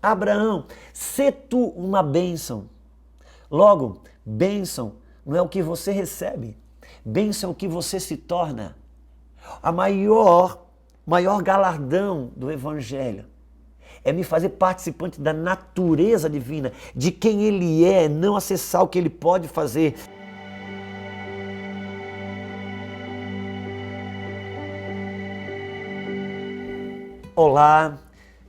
Abraão, sê tu uma bênção. Logo, bênção não é o que você recebe, bênção é o que você se torna. A maior galardão do Evangelho é me fazer participante da natureza divina, de quem Ele é, não acessar o que Ele pode fazer. Olá,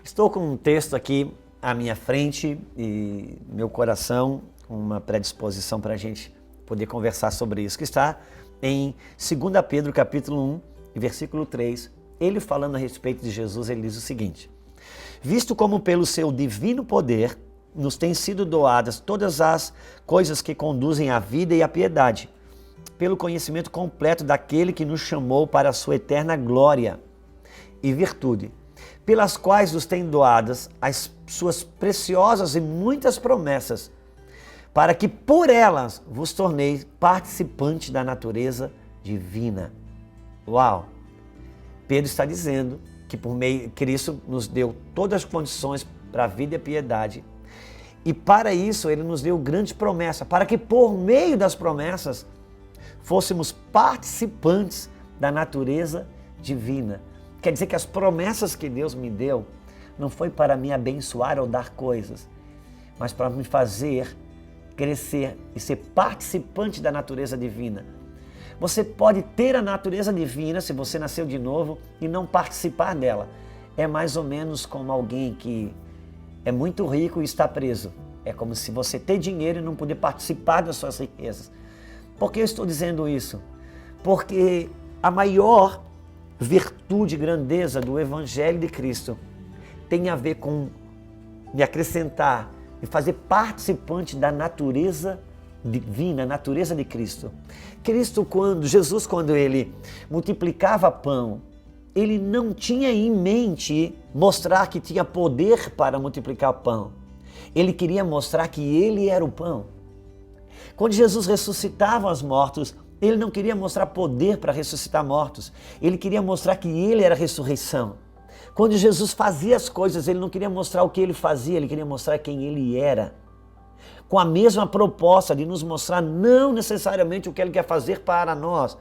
estou com um texto aqui à minha frente e meu coração, uma predisposição para a gente poder conversar sobre isso, que está em 2 Pedro capítulo 1, versículo 3. Ele falando a respeito de Jesus, ele diz o seguinte: visto como pelo seu divino poder nos têm sido doadas todas as coisas que conduzem à vida e à piedade, pelo conhecimento completo daquele que nos chamou para a sua eterna glória e virtude, pelas quais nos têm doadas as suas preciosas e muitas promessas, para que por elas vos torneis participantes da natureza divina. Uau! Pedro está dizendo que por meio de Cristo nos deu todas as condições para a vida e a piedade, e para isso ele nos deu grande promessa, para que por meio das promessas fôssemos participantes da natureza divina. Quer dizer que as promessas que Deus me deu não foi para me abençoar ou dar coisas, mas para me fazer crescer e ser participante da natureza divina. Você pode ter a natureza divina se você nasceu de novo e não participar dela. É mais ou menos como alguém que é muito rico e está preso. É como se você ter dinheiro e não poder participar das suas riquezas. Por que eu estou dizendo isso? Porque a maior virtude e grandeza do Evangelho de Cristo tem a ver com me acrescentar e fazer participante da natureza divina, a natureza de Cristo. Jesus, quando ele multiplicava pão, ele não tinha em mente mostrar que tinha poder para multiplicar pão. Ele queria mostrar que ele era o pão. Quando Jesus ressuscitava os mortos, ele não queria mostrar poder para ressuscitar mortos. Ele queria mostrar que ele era a ressurreição. Quando Jesus fazia as coisas, ele não queria mostrar o que ele fazia, ele queria mostrar quem ele era. Com a mesma proposta de nos mostrar não necessariamente o que ele quer fazer para nós,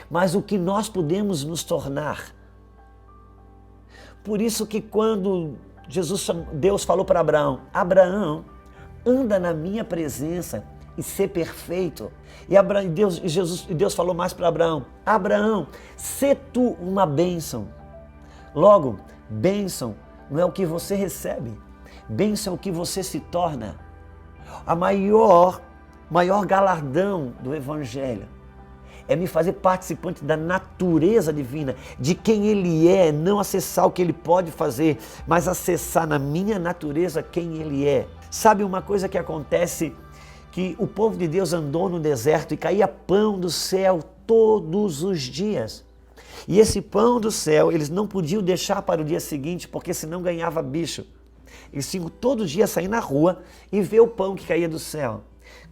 mas o que nós podemos nos tornar. Por isso que quando Deus falou para Abraão, Abraão, anda na minha presença e ser perfeito. E Deus falou mais para Abraão, Abraão, sê tu uma bênção. Logo, bênção não é o que você recebe, bênção é o que você se torna. A maior galardão do Evangelho é me fazer participante da natureza divina, de quem Ele é, não acessar o que Ele pode fazer, mas acessar na minha natureza quem Ele é. Sabe uma coisa que acontece? Que o povo de Deus andou no deserto e caía pão do céu todos os dias. E esse pão do céu eles não podiam deixar para o dia seguinte, porque senão ganhava bicho. Eles tinham todo dia sair na rua e ver o pão que caía do céu.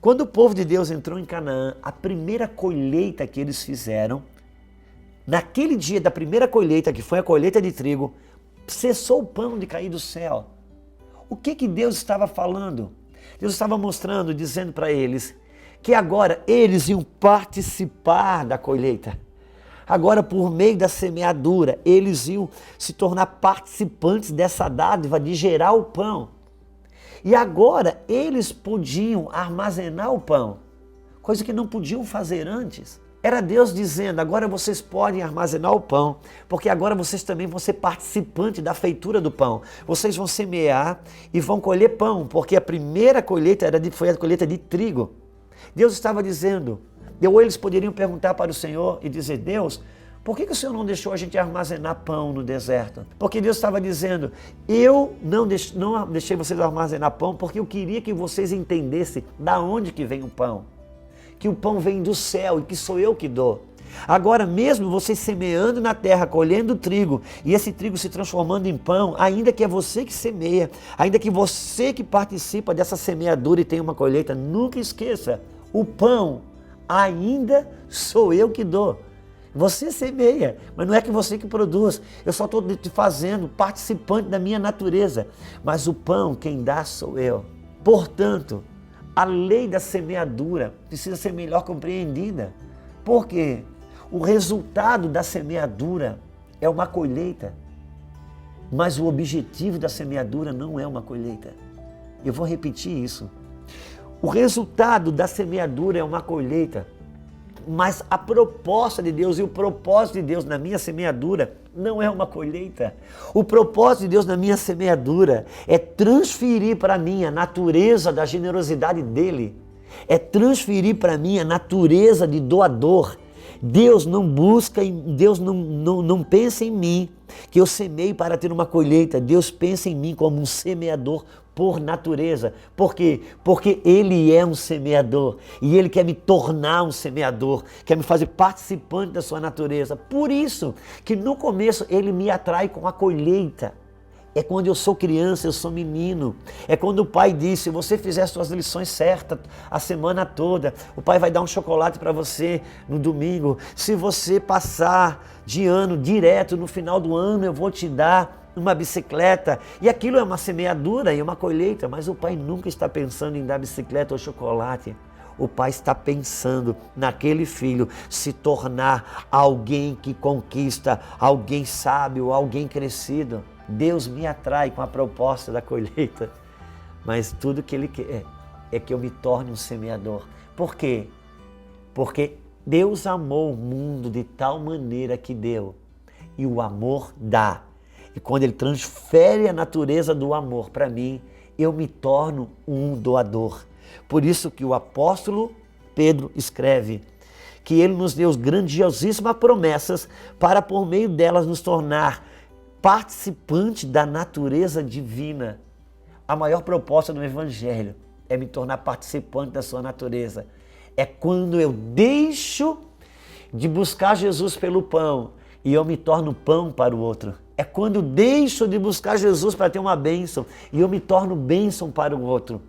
Quando o povo de Deus entrou em Canaã, a primeira colheita que eles fizeram, naquele dia da primeira colheita, que foi a colheita de trigo, cessou o pão de cair do céu. O que Deus estava falando? Deus estava mostrando, dizendo para eles que agora eles iam participar da colheita. Agora, por meio da semeadura, eles iam se tornar participantes dessa dádiva de gerar o pão. E agora eles podiam armazenar o pão, coisa que não podiam fazer antes. Era Deus dizendo, agora vocês podem armazenar o pão, porque agora vocês também vão ser participantes da feitura do pão. Vocês vão semear e vão colher pão, porque a primeira colheita foi a colheita de trigo. Deus estava dizendo, ou eles poderiam perguntar para o Senhor e dizer, Deus, por que o Senhor não deixou a gente armazenar pão no deserto? Porque Deus estava dizendo, eu não deixei vocês armazenar pão, porque eu queria que vocês entendessem da onde que vem o pão. Que o pão vem do céu e que sou eu que dou. Agora mesmo vocês semeando na terra, colhendo trigo, e esse trigo se transformando em pão, ainda que é você que semeia, ainda que você que participa dessa semeadura e tem uma colheita, nunca esqueça, o pão ainda sou eu que dou. Você semeia, mas não é que você que produz. Eu só estou te fazendo participante da minha natureza. Mas o pão, quem dá sou eu. Portanto, a lei da semeadura precisa ser melhor compreendida. Por quê? O resultado da semeadura é uma colheita. Mas o objetivo da semeadura não é uma colheita. Eu vou repetir isso. O resultado da semeadura é uma colheita. Mas a proposta de Deus e o propósito de Deus na minha semeadura não é uma colheita. O propósito de Deus na minha semeadura é transferir para mim a natureza da generosidade dele. É transferir para mim a natureza de doador. Deus não busca, Deus não pensa em mim que eu semeio para ter uma colheita. Deus pensa em mim como um semeador por natureza. Por quê? Porque Ele é um semeador e Ele quer me tornar um semeador, quer me fazer participante da sua natureza. Por isso que no começo Ele me atrai com a colheita. É quando eu sou criança, eu sou menino. É quando o pai diz, se você fizer as suas lições certas a semana toda, o pai vai dar um chocolate para você no domingo. Se você passar de ano direto, no final do ano eu vou te dar uma bicicleta. E aquilo é uma semeadura e uma colheita, mas o pai nunca está pensando em dar bicicleta ou chocolate. O pai está pensando naquele filho se tornar alguém que conquista, alguém sábio, alguém crescido. Deus me atrai com a proposta da colheita, mas tudo que Ele quer é que eu me torne um semeador. Por quê? Porque Deus amou o mundo de tal maneira que deu, e o amor dá. E quando Ele transfere a natureza do amor para mim, eu me torno um doador. Por isso que o apóstolo Pedro escreve que Ele nos deu grandiosíssimas promessas para por meio delas nos tornar participante da natureza divina. A maior proposta do Evangelho é me tornar participante da sua natureza. É quando eu deixo de buscar Jesus pelo pão e eu me torno pão para o outro. É quando eu deixo de buscar Jesus para ter uma bênção e eu me torno bênção para o outro.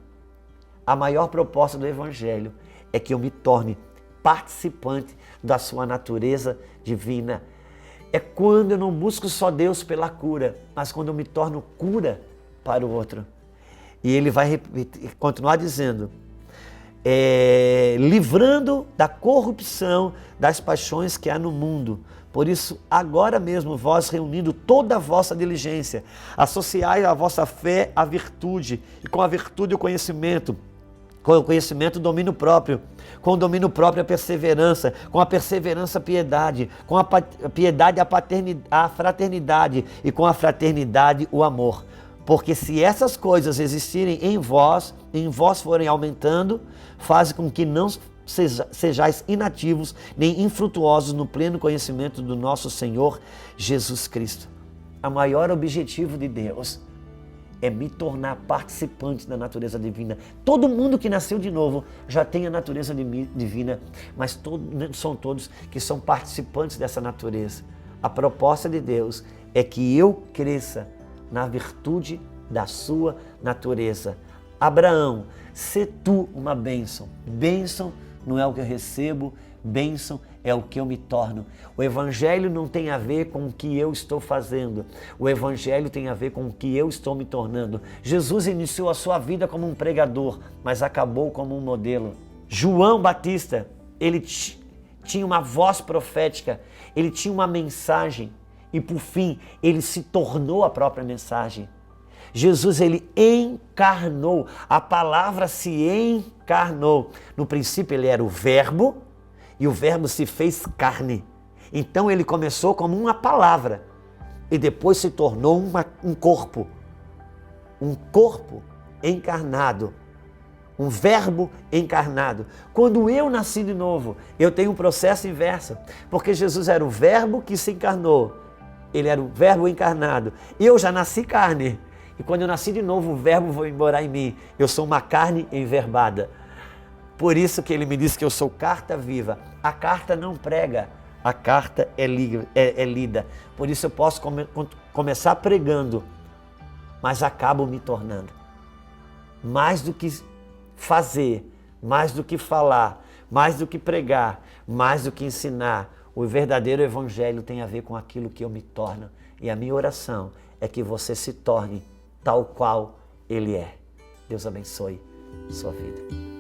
A maior proposta do Evangelho é que eu me torne participante da sua natureza divina. É quando eu não busco só Deus pela cura, mas quando eu me torno cura para o outro. E ele vai continuar dizendo, livrando da corrupção das paixões que há no mundo. Por isso, agora mesmo, vós reunindo toda a vossa diligência, associai a vossa fé à virtude, e com a virtude o conhecimento, com o conhecimento o domínio próprio, com o domínio próprio a perseverança, com a perseverança a piedade, com a piedade a fraternidade e com a fraternidade o amor. Porque se essas coisas existirem em vós forem aumentando, faz com que não sejais inativos nem infrutuosos no pleno conhecimento do nosso Senhor Jesus Cristo. O maior objetivo de Deus é me tornar participante da natureza divina. Todo mundo que nasceu de novo já tem a natureza divina, mas são todos que são participantes dessa natureza. A proposta de Deus é que eu cresça na virtude da sua natureza. Abraão, sê tu uma bênção. Bênção não é o que eu recebo, bênção é o que eu me torno. O Evangelho não tem a ver com o que eu estou fazendo. O Evangelho tem a ver com o que eu estou me tornando. Jesus iniciou a sua vida como um pregador, mas acabou como um modelo. João Batista, ele tinha uma voz profética, ele tinha uma mensagem e, por fim, ele se tornou a própria mensagem. Jesus, ele encarnou, a palavra se encarnou. No princípio, ele era o Verbo, e o Verbo se fez carne. Então ele começou como uma palavra e depois se tornou um corpo encarnado, um Verbo encarnado. Quando eu nasci de novo, eu tenho um processo inverso, porque Jesus era o Verbo que se encarnou, ele era o Verbo encarnado. Eu já nasci carne e quando eu nasci de novo, o Verbo vai morar em mim. Eu sou uma carne enverbada. Por isso que ele me disse que eu sou carta viva. A carta não prega, a carta é lida. Por isso eu posso começar pregando, mas acabo me tornando. Mais do que fazer, mais do que falar, mais do que pregar, mais do que ensinar. O verdadeiro evangelho tem a ver com aquilo que eu me torno. E a minha oração é que você se torne tal qual ele é. Deus abençoe sua vida.